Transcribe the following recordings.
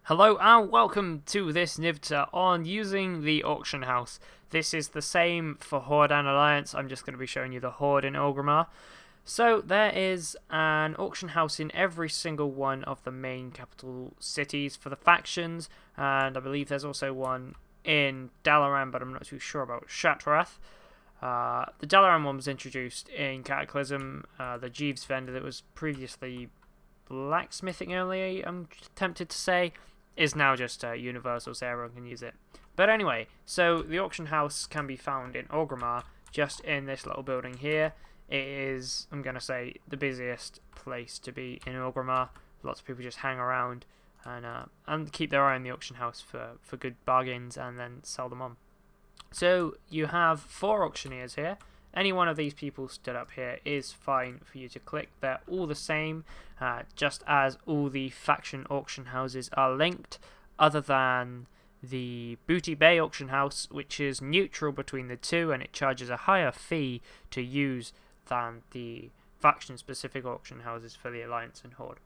Hello and welcome to this NivTut on using the auction house. This is the same for Horde and Alliance. I'm just going to be showing you the Horde in Orgrimmar. So there is an auction house in every single one of the main capital cities for the factions, and I believe there's also one in Dalaran, but I'm not too sure about Shattrath. The Dalaran one was introduced in Cataclysm. The Jeeves vendor that was previously blacksmithing only, I'm tempted to say, is now just universal, so everyone can use it. But anyway, so the auction house can be found in Orgrimmar, just in this little building here. It is, I'm going to say, the busiest place to be in Orgrimmar. Lots of people just hang around and keep their eye on the auction house for good bargains and then sell them on. So you have 4 auctioneers here. Any one of these people stood up here is fine for you to click. They're all the same, just as all the faction auction houses are linked, other than the Booty Bay auction house, which is neutral between the two, and it charges a higher fee to use than the faction-specific auction houses for the Alliance and Horde.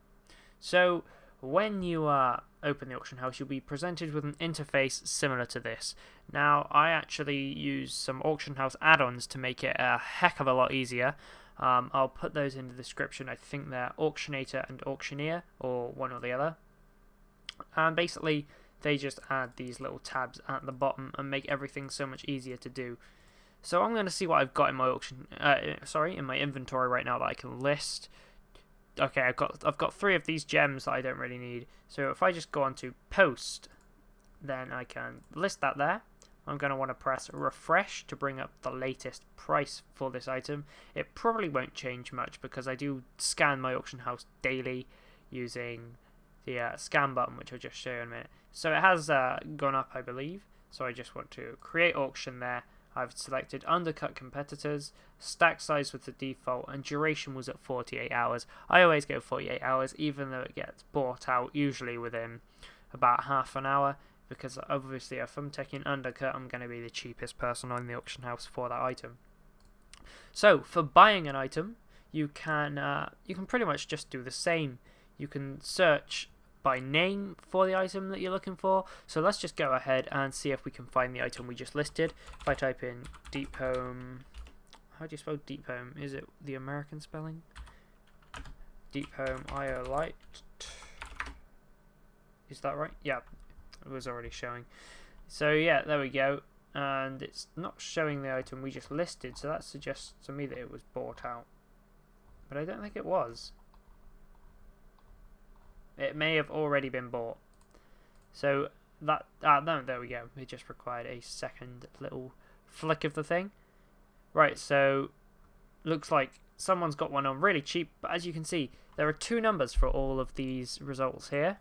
So when you open the auction house, you'll be presented with an interface similar to this. Now, I actually use some auction house add-ons to make it a heck of a lot easier. I'll put those in the description. I think they're Auctionator and Auctioneer, or one or the other. And basically, they just add these little tabs at the bottom and make everything so much easier to do. So I'm going to see what I've got in my in my inventory right now that I can list. Okay, I've got 3 of these gems that I don't really need. So if I just go on to post, then I can list that there. I'm going to want to press refresh to bring up the latest price for this item. It probably won't change much because I do scan my auction house daily using the scan button, which I'll just show you in a minute. So it has gone up, I believe. So I just want to create auction there. I've selected undercut competitors, stack size with the default, and duration was at 48 hours. I always go 48 hours, even though it gets bought out usually within about half an hour, because obviously if I'm taking undercut, I'm going to be the cheapest person on the auction house for that item. So for buying an item, you can pretty much just do the same. You can search by name for the item that you're looking for. So let's just go ahead and see if we can find the item we just listed. If I type in Deep Home, how do you spell Deep Home? Is it the American spelling? Deep Home Iolite. Is that right? Yeah, it was already showing. So yeah, there we go. And it's not showing the item we just listed, so that suggests to me that it was bought out. But I don't think it was. It may have already been bought. So that no, there we go. It just required a second little flick of the thing. Right, so looks like someone's got one on really cheap, but as you can see, there are 2 numbers for all of these results here,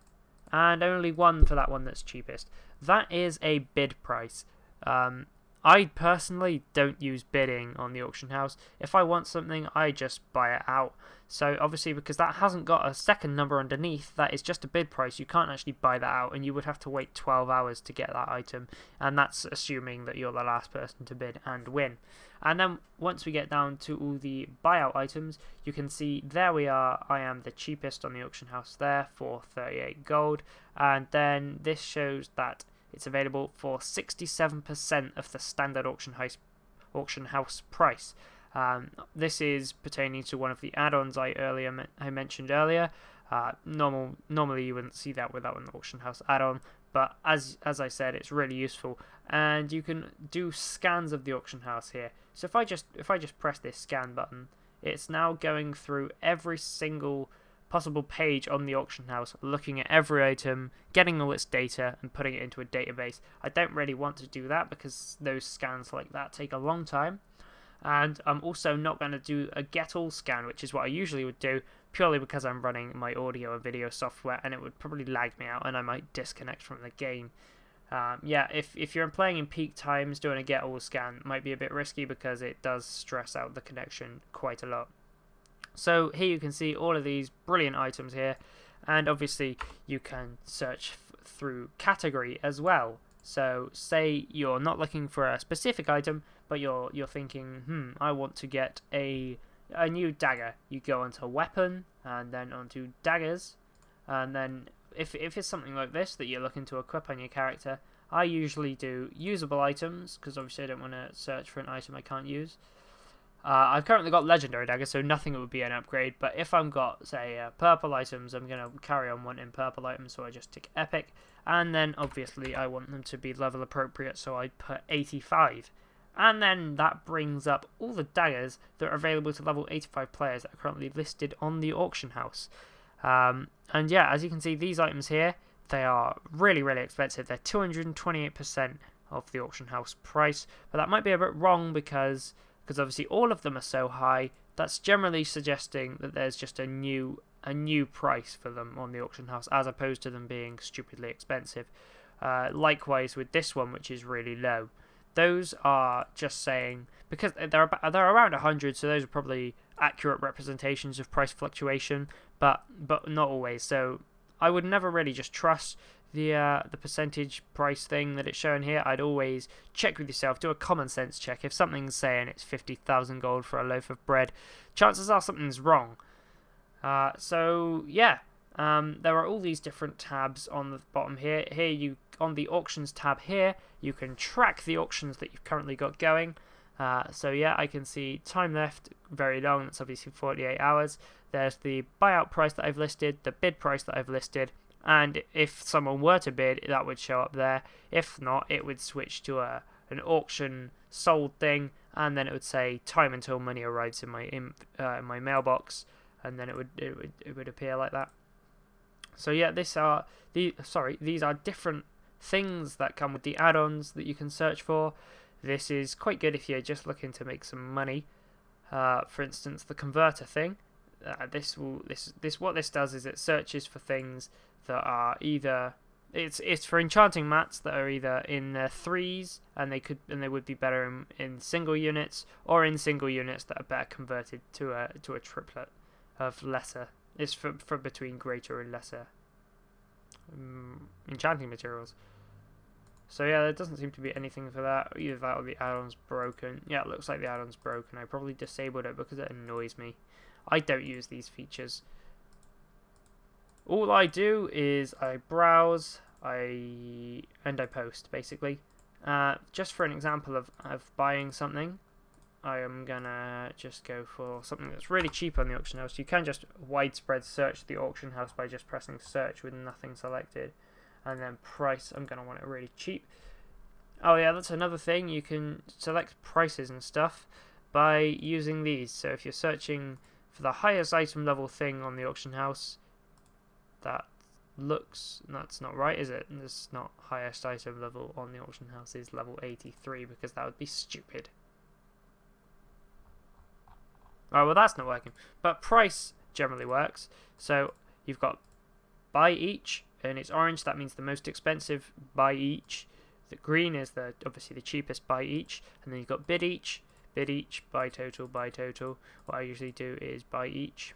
and only one for that one that's cheapest. That is a bid price. I personally don't use bidding on the auction house. If I want something, I just buy it out. So obviously, because that hasn't got a second number underneath, that is just a bid price. You can't actually buy that out, and you would have to wait 12 hours to get that item. And that's assuming that you're the last person to bid and win. And then once we get down to all the buyout items, you can see there we are. I am the cheapest on the auction house there for 38 gold. And then this shows that it's available for 67% of the standard auction house price. This is pertaining to one of the add-ons I mentioned earlier. Normally you wouldn't see that without an auction house add-on, but as I said, it's really useful, and you can do scans of the auction house here. So if I just press this scan button, it's now going through every single possible page on the auction house, looking at every item, getting all its data and putting it into a database. I don't really want to do that because those scans like that take a long time, and I'm also not going to do a get all scan, which is what I usually would do, purely because I'm running my audio and video software and it would probably lag me out and I might disconnect from the game. Yeah, if you're playing in peak times, doing a get all scan might be a bit risky because it does stress out the connection quite a lot. So here you can see all of these brilliant items here, and obviously you can search through category as well. So say you're not looking for a specific item, but you're thinking, I want to get a new dagger. You go onto weapon and then onto daggers, and then if it's something like this that you're looking to equip on your character, I usually do usable items, because obviously I don't want to search for an item I can't use. I've currently got legendary daggers, so nothing would be an upgrade, but if I've got, say, purple items, I'm going to carry on wanting purple items, so I just tick epic, and then obviously I want them to be level appropriate, so I put 85. And then that brings up all the daggers that are available to level 85 players that are currently listed on the auction house. And yeah, as you can see, these items here, they are really, really expensive. They're 228% of the auction house price, but that might be a bit wrong because obviously all of them are so high. That's generally suggesting that there's just a new price for them on the auction house, as opposed to them being stupidly expensive. Likewise with this one, which is really low. Those are just saying, because they're around 100, so those are probably accurate representations of price fluctuation, but not always. So I would never really just trust the percentage price thing that it's showing here. I'd always check with yourself, do a common sense check. If something's saying it's 50,000 gold for a loaf of bread, chances are something's wrong. So yeah, there are all these different tabs on the bottom here. On the auctions tab here, you can track the auctions that you've currently got going. So yeah, I can see time left, very long, that's obviously 48 hours. There's the buyout price that I've listed, the bid price that I've listed, and if someone were to bid, that would show up there. If not, it would switch to an auction sold thing, and then it would say time until money arrives in my mailbox, and then it would appear like that. So yeah, these are different things that come with the add-ons that you can search for. This is quite good if you're just looking to make some money. For instance, the converter thing. What this does is it searches for things that are either it's for enchanting mats that are either in their threes and they would be better in single units, or in single units that are better converted to a triplet of lesser. It's for between greater and lesser enchanting materials. So yeah, there doesn't seem to be anything for that. Either that or the add-on's broken. Yeah, it looks like the add-on's broken. I probably disabled it because it annoys me. I don't use these features. All I do is I browse, and I post, basically. Just for an example of buying something, I am gonna just go for something that's really cheap on the auction house. You can just widespread search the auction house by just pressing search with nothing selected. And then price, I'm going to want it really cheap. Oh yeah, that's another thing. You can select prices and stuff by using these. So if you're searching for the highest item level thing on the auction house, that's not right, is it? It's not highest item level on the auction house is level 83, because that would be stupid. Oh, well, that's not working. But price generally works. So you've got buy each, and it's orange, that means the most expensive buy each. The green is obviously the cheapest buy each, and then you've got bid each, buy total, buy total. What I usually do is buy each.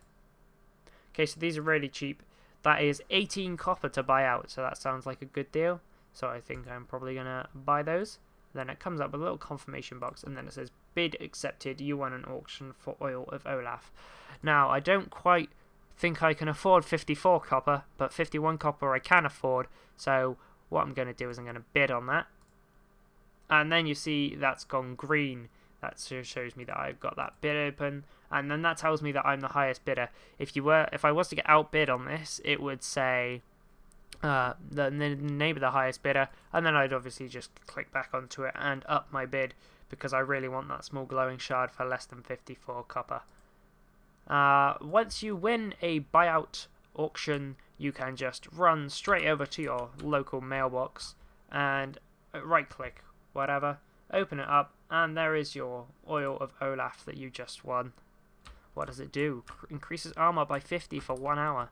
Okay, so these are really cheap. That is 18 copper to buy out, so that sounds like a good deal. So I think I'm probably gonna buy those. Then it comes up with a little confirmation box, and then it says bid accepted, you won an auction for oil of Olaf. Now I don't quite think I can afford 54 copper, but 51 copper I can afford, so what I'm going to do is I'm going to bid on that. And then you see that's gone green. That shows me that I've got that bid open, and then that tells me that I'm the highest bidder. If I was to get outbid on this, it would say the name of the highest bidder, and then I'd obviously just click back onto it and up my bid, because I really want that small glowing shard for less than 54 copper. Once you win a buyout auction, you can just run straight over to your local mailbox and right click, whatever, open it up, and there is your oil of Olaf that you just won. What does it do? Increases armor by 50 for 1 hour.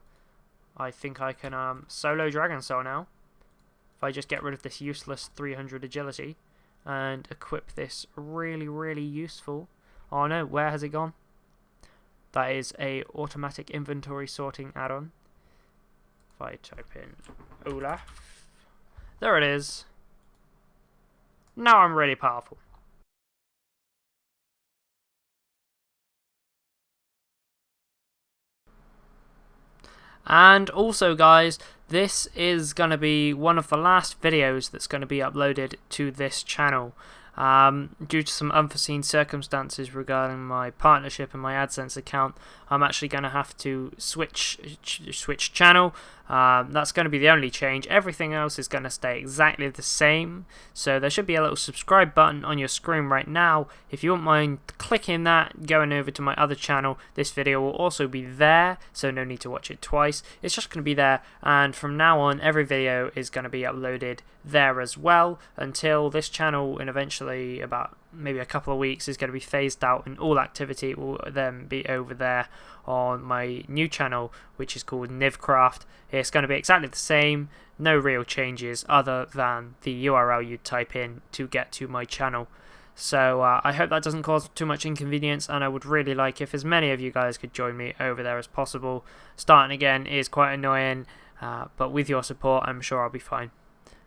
I think I can solo Dragon Soul now. If I just get rid of this useless 300 agility and equip this really, really useful. Oh no, where has it gone? That is a automatic inventory sorting add-on. If I type in Olaf, there it is. Now I'm really powerful. And also guys, this is going to be one of the last videos that's going to be uploaded to this channel. Due to some unforeseen circumstances regarding my partnership and my AdSense account, I'm actually going to have to switch channel. That's going to be the only change. Everything else is going to stay exactly the same. So there should be a little subscribe button on your screen right now. If you wouldn't mind clicking that, going over to my other channel, this video will also be there, so no need to watch it twice. It's just going to be there, and from now on every video is going to be uploaded there as well, until this channel in eventually about maybe a couple of weeks is going to be phased out, and all activity will then be over there on my new channel, which is called NivCraft. It's going to be exactly the same, no real changes other than the URL you type in to get to my channel. So I hope that doesn't cause too much inconvenience, and I would really like if as many of you guys could join me over there as possible. Starting again is quite annoying, but with your support I'm sure I'll be fine.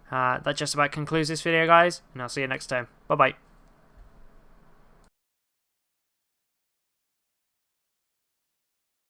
That just about concludes this video guys, and I'll see you next time. Bye bye.